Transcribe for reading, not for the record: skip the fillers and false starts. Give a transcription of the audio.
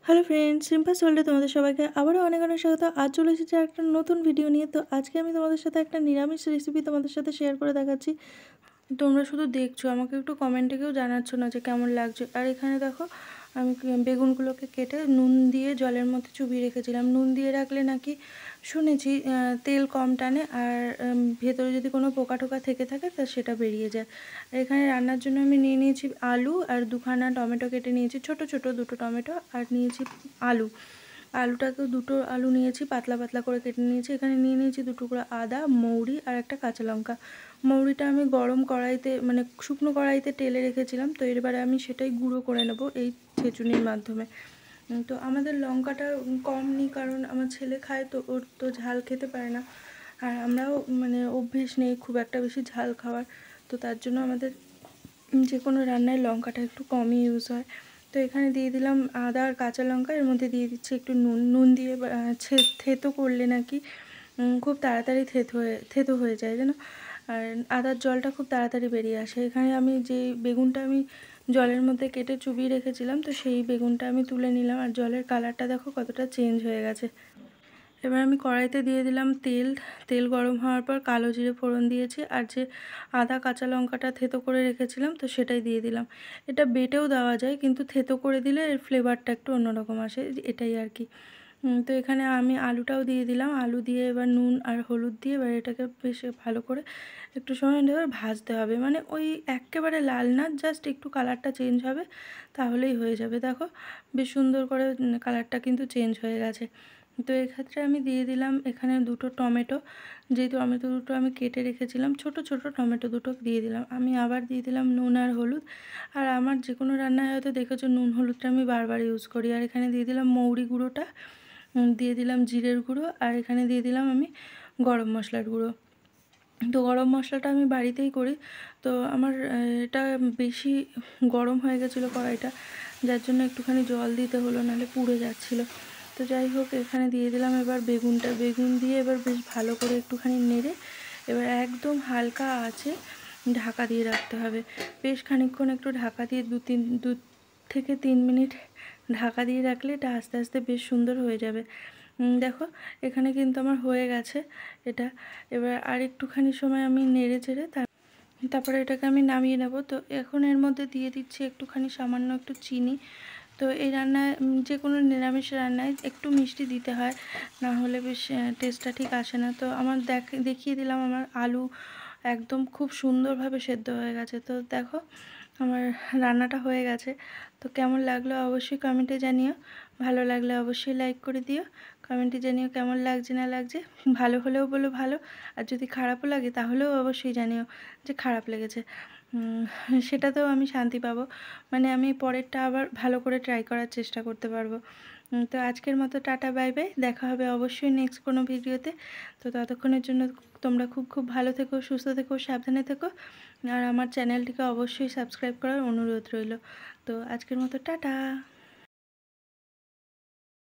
Hello friends, simple সোল্ডে তোমাদের সবাইকে আবারও অনেক অনেক স্বাগত। আজ চলে এসেছি একটা নতুন ভিডিও নিয়ে। তো আজকে আমি তোমাদের সাথে একটা নিরামিষ রেসিপি তোমাদের সাথে শেয়ার করে দেখাচ্ছি। তোমরা শুধু দেখছো, আমাকে একটু কমেন্টে কেউ জানাচ্ছ না যে কেমন লাগছে। আর এখানে দেখো, আমি বেগুনগুলোকে কেটে নুন দিয়ে জলের মধ্যে চুবিয়ে রেখেছিলাম। নুন দিয়ে রাখলে নাকি শুনেছি তেল কম টানে, আর ভেতরে যদি কোনো পোকা টোকা থেকে থাকে তা সেটা বেরিয়ে যায়। আর এখানে রান্নার জন্য আমি নিয়ে নিয়েছি আলু আর দুখানা টমেটো কেটে নিয়েছি, ছোট ছোট দুটো টমেটো, আর নিয়েছি আলু। আলুটাকেও দুটো আলু নিয়েছি, পাতলা পাতলা করে কেটে নিয়েছি। এখানে নিয়ে নিয়েছি 2 টুকরো আদা, মৌরি আর একটা কাঁচা লঙ্কা। মৌরিটা আমি গরম কড়াইতে, মানে শুকনো কড়াইতে টেলে রেখেছিলাম, তো এবারে আমি সেটাই গুঁড়ো করে নেব এই ছেঁচুনির মাধ্যমে। তো আমাদের লঙ্কাটা কম নিই, কারণ আমার ছেলে খায়, তো ওর তো ঝাল খেতে পারে না। আর আমরাও মানে অভ্যেস নেই খুব একটা বেশি ঝাল খাওয়ার, তো তার জন্য আমাদের যে কোনো রান্নায় লঙ্কাটা একটু কমই ইউজ হয়। তো এখানে দিয়ে দিলাম আদা আর কাঁচা লঙ্কা, এর মধ্যে দিয়ে দিচ্ছি একটু নুন। নুন দিয়ে থেতো করলে নাকি খুব তাড়াতাড়ি থেতো হয়ে যায় যেন, আর আদার জলটা খুব তাড়াতাড়ি বেরিয়ে আসে। এখানে আমি যে বেগুনটা আমি জলের মধ্যে কেটে চুবিয়ে রেখেছিলাম, তো সেই বেগুনটা আমি তুলে নিলাম, আর জলের কালারটা দেখো কতটা চেঞ্জ হয়ে গেছে। এবার আমি কড়াইতে দিয়ে দিলাম তেল। তেল গরম হওয়ার পর কালো জিরে ফোড়ন দিয়েছি, আর যে আদা কাঁচা লঙ্কাটা থেতো করে রেখেছিলাম তো সেটাই দিয়ে দিলাম। এটা বেটেও দেওয়া যায়, কিন্তু থেতো করে দিলে এর ফ্লেভারটা একটু অন্যরকম আসে, এটাই আর কি। তো এখানে আমি আলুটাও দিয়ে দিলাম। আলু দিয়ে এবার নুন আর হলুদ দিয়ে এবার এটাকে বেশ ভালো করে একটু সময় ধরে ভাজতে হবে, মানে ওই একেবারে লাল না, জাস্ট একটু কালারটা চেঞ্জ হবে, তাহলেই হয়ে যাবে। দেখো বেশ সুন্দর করে কালারটা কিন্তু চেঞ্জ হয়ে গেছে। তো এক্ষেত্রে আমি দিয়ে দিলাম এখানে 2টো টমেটো। যেই টমেটো দুটো আমি কেটে রেখেছিলাম, ছোট ছোট টমেটো দুটো দিয়ে দিলাম। আমি আবার দিয়ে দিলাম নুন আর হলুদ। আর আমার যে কোনো রান্নায় হয়তো দেখেছো নুন হলুদটা আমি বারবার ইউজ করি। আর এখানে দিয়ে দিলাম মৌরি গুঁড়োটা, দিয়ে দিলাম জিরের গুঁড়ো, আর এখানে দিয়ে দিলাম আমি গরম মশলার গুঁড়ো। তো গরম মশলাটা আমি বাড়িতেই করি, তো আমার এটা বেশি গরম হয়ে গেছিলো কড়াইটা, যার জন্য একটুখানি জল দিতে হলো, নাহলে পুড়ে যাচ্ছিলো। তো যাই হোক, এখানে দিয়ে দিলাম এবার বেগুনটা। বেগুন দিয়ে এবার বেশ ভালো করে একটুখানি নেড়ে এবার একদম হালকা আঁচে ঢাকা দিয়ে রাখতে হবে। বেশ খানিকক্ষণ একটু ঢাকা দিয়ে 2 থেকে 3 মিনিট ঢাকা দিয়ে রাখলে এটা আস্তে আস্তে বেশ সুন্দর হয়ে যাবে। দেখো এখানে কিন্তু আমার হয়ে গেছে এটা। এবার আর একটুখানি সময় আমি নেড়ে চেড়ে তারপরে এটাকে আমি নামিয়ে নেব। তো এখন এর মধ্যে দিয়ে দিচ্ছি একটুখানি সামান্য একটু চিনি। তো এই রান্নায় যে কোনো নিরামিষ রান্নায় একটু মিষ্টি দিতে হয়, না হলে বেশ টেস্টটা ঠিক আসে না। তো আমার দেখিয়ে দিলাম আমার আলু একদম খুব সুন্দরভাবে সেদ্ধ হয়ে গেছে। তো দেখো আমার রান্নাটা হয়ে গেছে। তো কেমন লাগলো অবশ্যই কমেন্টে জানিও। ভালো লাগলে অবশ্যই লাইক করে দিও। কমেন্টে জানিও কেমন লাগছে না লাগছে। ভালো হলেও বলো ভালো, আর যদি খারাপও লাগে তাহলেও অবশ্যই জানিও যে খারাপ লেগেছে। সেটাতেও আমি শান্তি পাবো, মানে আমি পরেরটা আবার ভালো করে ট্রাই করার চেষ্টা করতে পারবো। তো আজকের মতো টাটা, বাই বাই। দেখা হবে অবশ্যই নেক্সট কোনো ভিডিওতে। তো ততক্ষণের জন্য তোমরা খুব খুব ভালো থেকো, সুস্থ থেকো, সাবধানে থেকো, আর আমার চ্যানেলটিকে অবশ্যই সাবস্ক্রাইব করার অনুরোধ রইল। তো আজকের মতো টাটা।